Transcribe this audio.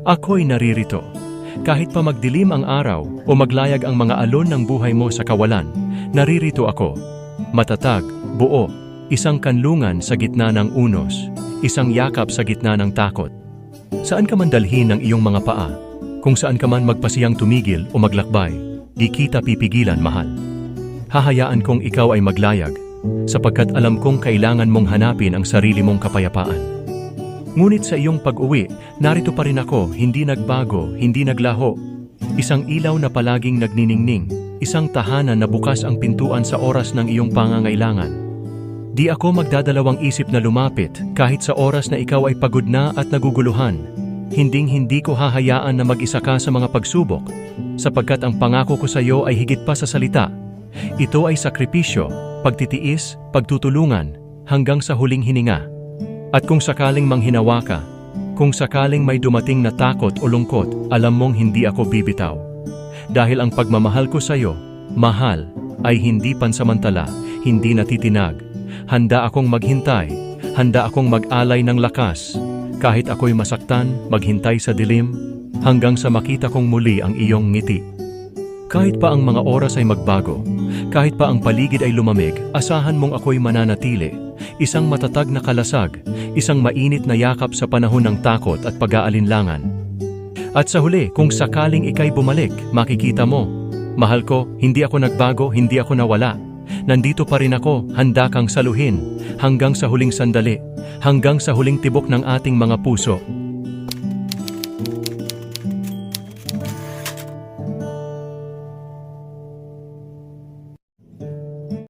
Ako'y naririto. Kahit pa magdilim ang araw o maglayag ang mga alon ng buhay mo sa kawalan, naririto ako. Matatag, buo, isang kanlungan sa gitna ng unos, isang yakap sa gitna ng takot. Saan ka man dalhin ng iyong mga paa, kung saan ka man magpasiyang tumigil o maglakbay, di kita pipigilan, mahal. Hahayaan kong ikaw ay maglayag, sapagkat alam kong kailangan mong hanapin ang sarili mong kapayapaan. Ngunit sa iyong pag-uwi, narito pa rin ako, hindi nagbago, hindi naglaho. Isang ilaw na palaging nagniningning, isang tahanan na bukas ang pintuan sa oras ng iyong pangangailangan. Di ako magdadalawang isip na lumapit kahit sa oras na ikaw ay pagod na at naguguluhan. Hinding-hindi ko hahayaan na mag-isa ka sa mga pagsubok, sapagkat ang pangako ko sa iyo ay higit pa sa salita. Ito ay sakripisyo, pagtitiis, pagtutulungan, hanggang sa huling hininga. At kung sakaling manghinawa ka, kung sakaling may dumating na takot o lungkot, alam mong hindi ako bibitaw. Dahil ang pagmamahal ko sa iyo, mahal, ay hindi pansamantala, hindi natitinag. Handa akong maghintay, handa akong mag-alay ng lakas, kahit ako'y masaktan, maghintay sa dilim, hanggang sa makita kong muli ang iyong ngiti. Kahit pa ang mga oras ay magbago, kahit pa ang paligid ay lumamig, asahan mong ako'y mananatili. Isang matatag na kalasag, isang mainit na yakap sa panahon ng takot at pag-aalinlangan. At sa huli, kung sakaling ika'y bumalik, makikita mo, mahal ko, hindi ako nagbago, hindi ako nawala. Nandito pa rin ako, handa kang saluhin, hanggang sa huling sandali, hanggang sa huling tibok ng ating mga puso.